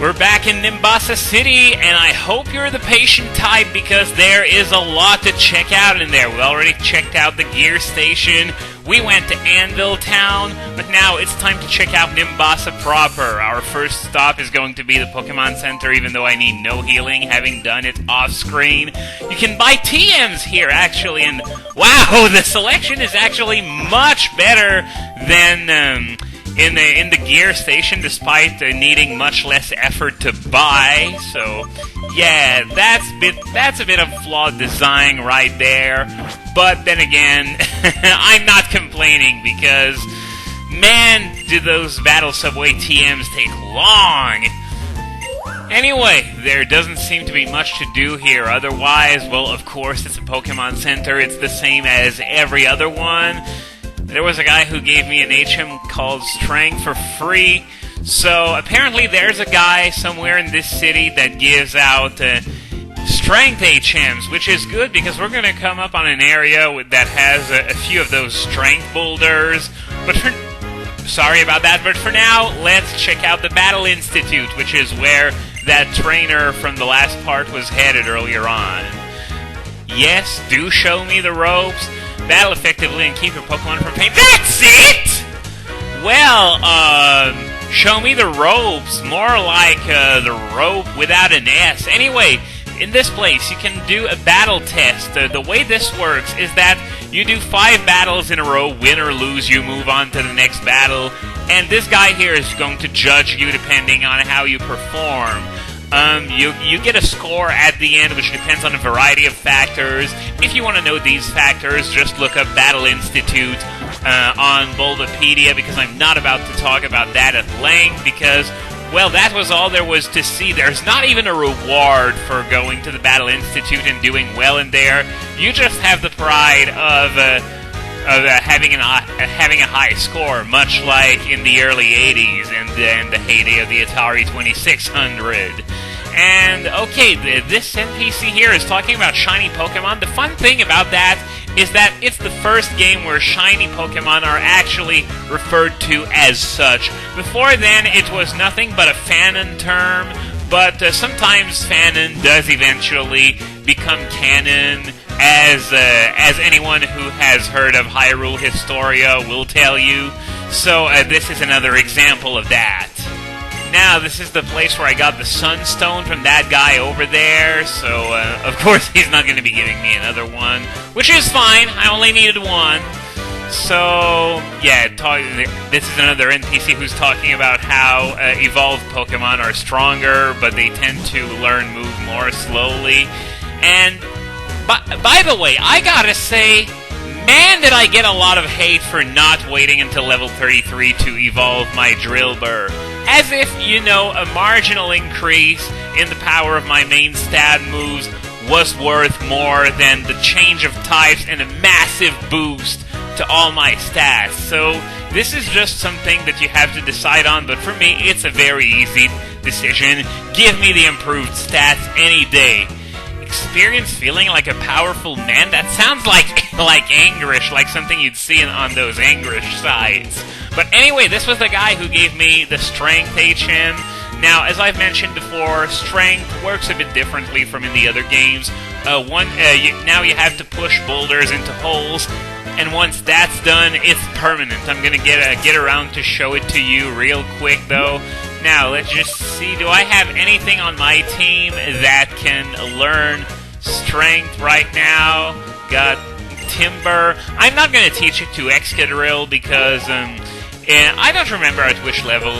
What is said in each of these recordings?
We're back in Nimbasa City, and I hope you're the patient type because there is a lot to check out in there. We already checked out the gear station, we went to Anvil Town, but now it's time to check out Nimbasa proper. Our first stop is going to be the Pokémon Center, even though I need no healing, having done it off-screen. You can buy TMs here, actually, and wow, the selection is actually much better than in the gear station, despite needing much less effort to buy. So yeah, that's a bit of flawed design right there. But then again, I'm not complaining because, man, do those Battle Subway TMs take long. Anyway, there doesn't seem to be much to do here. Otherwise, well, of course, it's a Pokemon Center. It's the same as every other one. There was a guy who gave me an HM called Strength for free. So apparently there's a guy somewhere in this city that gives out Strength HMs, which is good because we're going to come up on an area that has a few of those Strength boulders. But sorry about that, but for now, let's check out the Battle Institute, which is where that trainer from the last part was headed earlier on. Yes, do show me the ropes. Battle effectively and keep your Pokemon from pain. That's it! Well, show me the ropes. More like the rope without an S. Anyway, in this place, you can do a battle test. The way this works is that you do 5 battles in a row, win or lose, you move on to the next battle, and this guy here is going to judge you depending on how you perform. You get a score at the end, which depends on a variety of factors. If you want to know these factors, just look up Battle Institute on Bulbapedia, because I'm not about to talk about that at length, because, well, that was all there was to see. There's not even a reward for going to the Battle Institute and doing well in there. You just have the pride of having a high score, much like in the early 80s and the heyday of the Atari 2600. And, okay, this NPC here is talking about shiny Pokemon. The fun thing about that is that it's the first game where shiny Pokemon are actually referred to as such. Before then, it was nothing but a fanon term, but sometimes fanon does eventually become canon, as anyone who has heard of Hyrule Historia will tell you. So this is another example of that. Now, this is the place where I got the Sunstone from that guy over there, so of course he's not going to be giving me another one, which is fine, I only needed one. So, yeah, this is another NPC who's talking about how evolved Pokemon are stronger, but they tend to learn move more slowly. And, by the way, I gotta say, man, did I get a lot of hate for not waiting until level 33 to evolve my Drillbur. As if, a marginal increase in the power of my main stat moves was worth more than the change of types and a massive boost to all my stats. So, this is just something that you have to decide on, but for me, it's a very easy decision. Give me the improved stats any day. Experience feeling like a powerful man? That sounds like Angrish, like something you'd see on those Angrish sites. But anyway, this was the guy who gave me the Strength HM. Now, as I've mentioned before, Strength works a bit differently from in the other games. Now you have to push boulders into holes, and once that's done, it's permanent. I'm gonna get around to show it to you real quick, though. Now, let's just see, do I have anything on my team that can learn Strength right now? Got Timber. I'm not going to teach it to Excadrill because I don't remember at which level.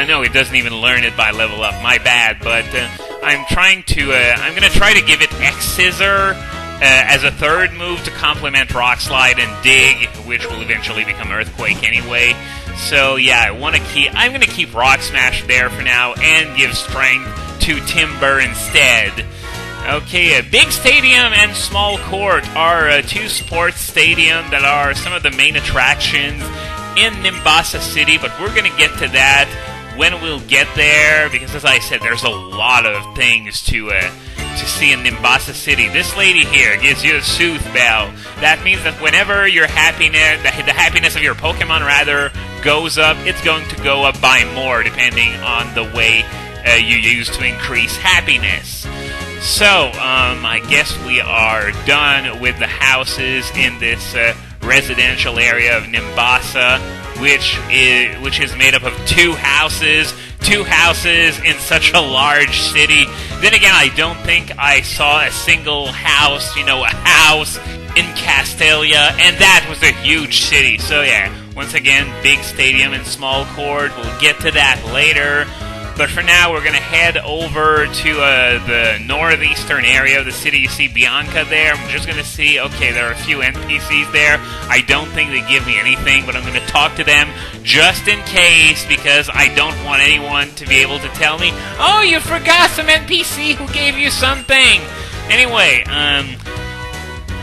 No, it doesn't even learn it by level up. My bad, but I'm going to try to give it X-Scissor as a third move to complement Rock Slide and Dig, which will eventually become Earthquake anyway. So yeah, I'm going to keep Rock Smash there for now and give Strength to Timber instead. Okay, a big stadium and small court are two sports stadiums that are some of the main attractions in Nimbasa City, but we're going to get to that when we'll get there, because as I said, there's a lot of things to see in Nimbasa City. This lady here gives you a Soothe Bell. That means that whenever your happiness, the happiness of your Pokemon rather, goes up, it's going to go up by more depending on the way you use to increase happiness. So, I guess we are done with the houses in this residential area of Nimbasa, which is made up of two houses in such a large city. Then again, I don't think I saw a single house, a house in Castelia, and that was a huge city. So yeah, once again, big stadium and small court. We'll get to that later. But for now, we're going to head over to the northeastern area of the city. You see Bianca there. I'm just going to see, okay, there are a few NPCs there. I don't think they give me anything, but I'm going to talk to them just in case, because I don't want anyone to be able to tell me, oh, you forgot some NPC who gave you something. Anyway,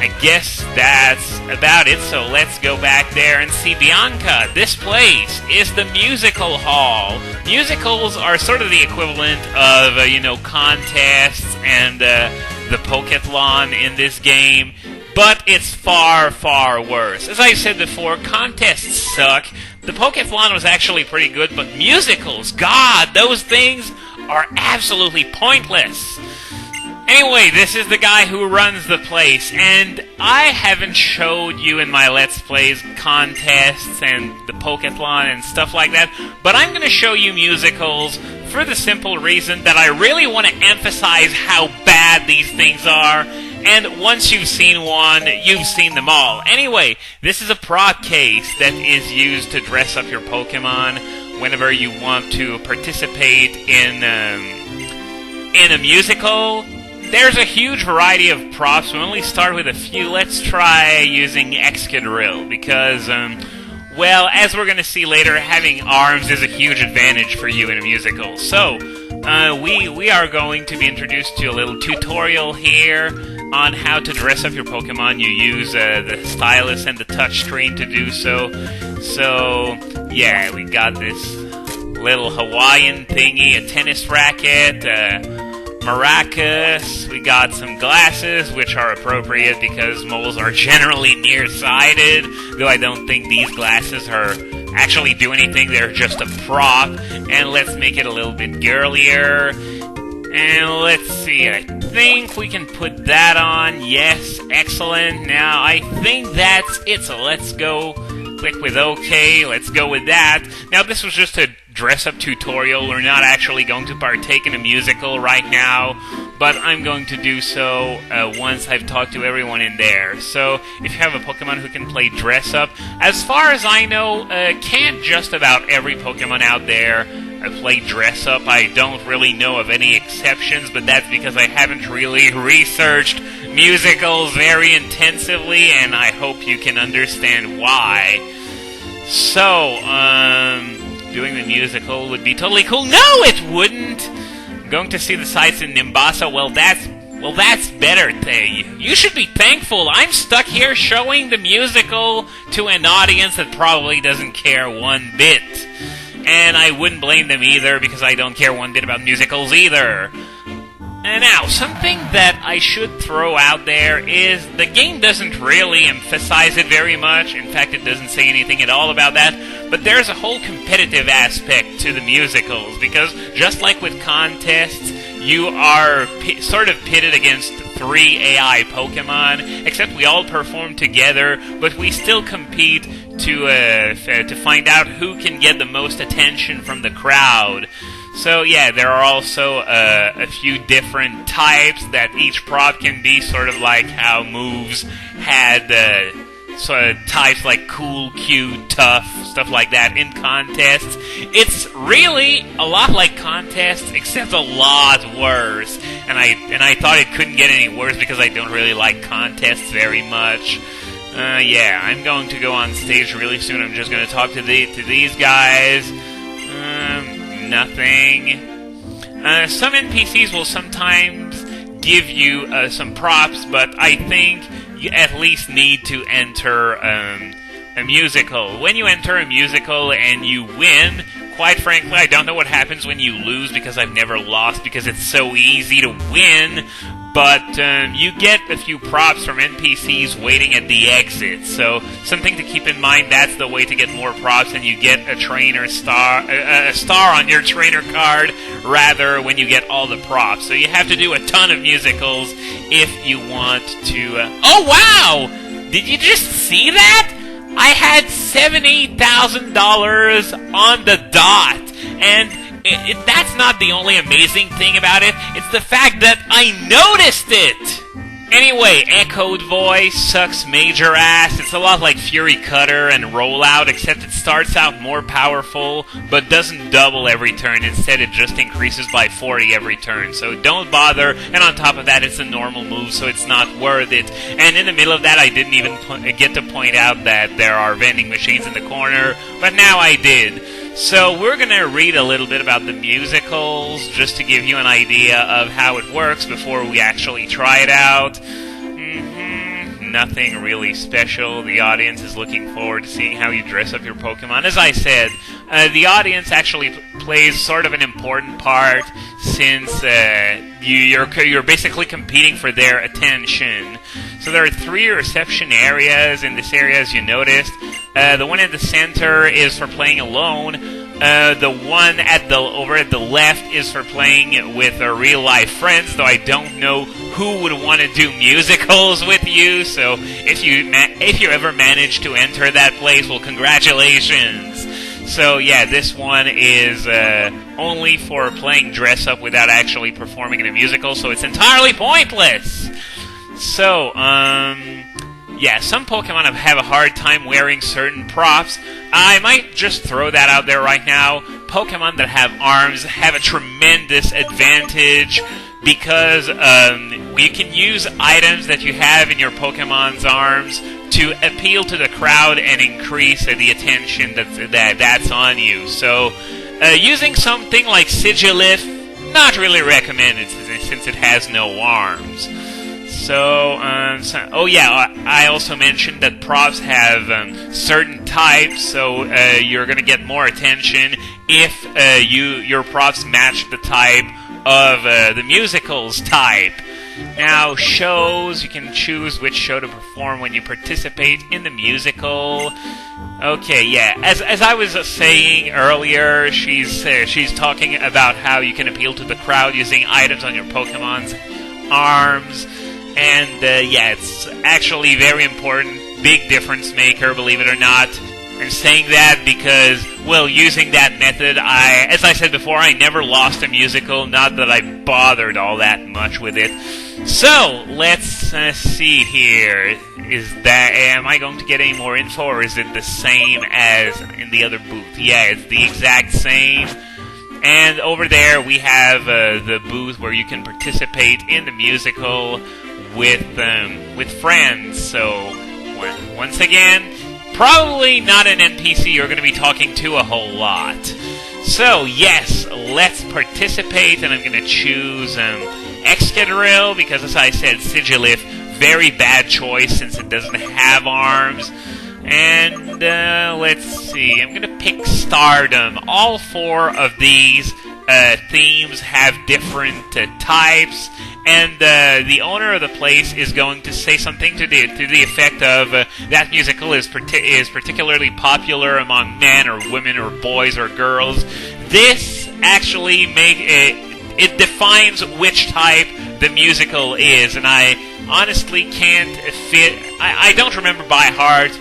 I guess that's about it, so let's go back there and see Bianca. This place is the musical hall. Musicals are sort of the equivalent of, contests and the Pokéthlon in this game, but it's far, far worse. As I said before, contests suck. The Pokéthlon was actually pretty good, but musicals, God, those things are absolutely pointless. Anyway, this is the guy who runs the place, and I haven't showed you in my Let's Plays contests and the Pokéthlon and stuff like that, but I'm going to show you musicals for the simple reason that I really want to emphasize how bad these things are, and once you've seen one, you've seen them all. Anyway, this is a prop case that is used to dress up your Pokemon whenever you want to participate in a musical. There's a huge variety of props. We'll only start with a few. Let's try using Excadrill, because, as we're going to see later, having arms is a huge advantage for you in a musical. So, we are going to be introduced to a little tutorial here on how to dress up your Pokemon. You use the stylus and the touchscreen to do so. So, yeah, we got this little Hawaiian thingy, a tennis racket, maracas, we got some glasses, which are appropriate because moles are generally nearsighted, though I don't think these glasses are actually do anything, they're just a prop. And let's make it a little bit girlier. And let's see, I think we can put that on. Yes, excellent. Now, I think that's it, so let's go. Click with OK, let's go with that. Now, this was just a dress-up tutorial. We're not actually going to partake in a musical right now, but I'm going to do so once I've talked to everyone in there. So, if you have a Pokemon who can play dress-up, as far as I know, can't just about every Pokemon out there play dress-up. I don't really know of any exceptions, but that's because I haven't really researched musicals very intensively, and I hope you can understand why. So, doing the musical would be totally cool. No, it wouldn't! I'm going to see the sights in Nimbasa. Well, that's better, Thay. You should be thankful. I'm stuck here showing the musical to an audience that probably doesn't care one bit. And I wouldn't blame them either, because I don't care one bit about musicals either. And now, something that I should throw out there is the game doesn't really emphasize it very much. In fact, it doesn't say anything at all about that. But there's a whole competitive aspect to the musicals, because just like with contests, you are sort of pitted against 3 AI Pokemon, except we all perform together, but we still compete to find out who can get the most attention from the crowd. So yeah, there are also a few different types that each prop can be, sort of like how moves had sort of types like cool, cute, tough, stuff like that in contests. It's really a lot like contests, except a lot worse. And I thought it couldn't get any worse because I don't really like contests very much. Yeah, I'm going to go on stage really soon. I'm just going to talk to these guys. Nothing. Some NPCs will sometimes give you some props, but I think you at least need to enter a musical. When you enter a musical and you win, quite frankly, I don't know what happens when you lose, because I've never lost, because it's so easy to win. but you get a few props from NPCs waiting at the exit. So something to keep in mind, that's the way to get more props, and you get a star on your trainer card, rather, when you get all the props. So you have to do a ton of musicals if you want to... Oh, wow! Did you just see that? I had $70,000 on the dot, and that's not the only amazing thing about it. It's the fact that I noticed it! Anyway, Echoed Voice sucks major ass. It's a lot like Fury Cutter and Rollout, except it starts out more powerful, but doesn't double every turn. Instead, it just increases by 40 every turn. So don't bother, and on top of that, it's a normal move, so it's not worth it. And in the middle of that, I didn't even get to point out that there are vending machines in the corner, but now I did. So we're going to read a little bit about the musicals, just to give you an idea of how it works before we actually try it out. Nothing really special. The audience is looking forward to seeing how you dress up your Pokemon. As I said, the audience actually plays sort of an important part, since you're basically competing for their attention. So there are 3 reception areas in this area, as you noticed. The one in the center is for playing alone. The one over at the left is for playing with real-life friends, though I don't know who would want to do musicals with you. So if you ever manage to enter that place, well, congratulations. So yeah, this one is only for playing dress-up without actually performing in a musical, so it's entirely pointless. So, yeah, some Pokemon have a hard time wearing certain props. I might just throw that out there right now. Pokemon that have arms have a tremendous advantage, because you can use items that you have in your Pokemon's arms to appeal to the crowd and increase the attention that's on you. So, using something like Sigilif, not really recommended, since it has no arms. Oh yeah, I also mentioned that props have certain types, so you're going to get more attention if your props match the type of the musical's type. Now, shows, you can choose which show to perform when you participate in the musical. Okay, yeah, as I was saying earlier, she's talking about how you can appeal to the crowd using items on your Pokemon's arms. And, yeah, it's actually very important, big difference maker, believe it or not. I'm saying that because, well, using that method, as I said before, I never lost a musical, not that I bothered all that much with it. So, let's see here. Am I going to get any more info, or is it the same as in the other booth? Yeah, it's the exact same. And over there, we have the booth where you can participate in the musical with friends. So once again, probably not an NPC you're going to be talking to a whole lot. So yes, let's participate, and I'm going to choose Excadrill, because as I said, Sigilif, very bad choice since it doesn't have arms. And let's see, I'm going to pick Stardom. All 4 of these themes have different types, and the owner of the place is going to say something to the effect of that musical is particularly popular among men or women or boys or girls. This actually it defines which type the musical is, and I honestly can't I don't remember by heart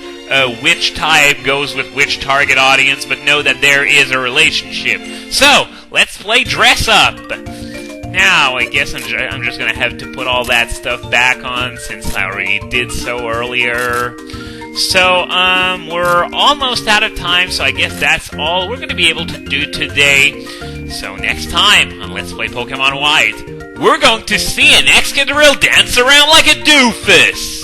which type goes with which target audience, but know that there is a relationship. So, let's play Dress Up! Now, I guess I'm just gonna have to put all that stuff back on, since I already did so earlier. So, we're almost out of time, so I guess that's all we're gonna be able to do today. So, next time on Let's Play Pokemon White, we're going to see an Excadrill dance around like a doofus!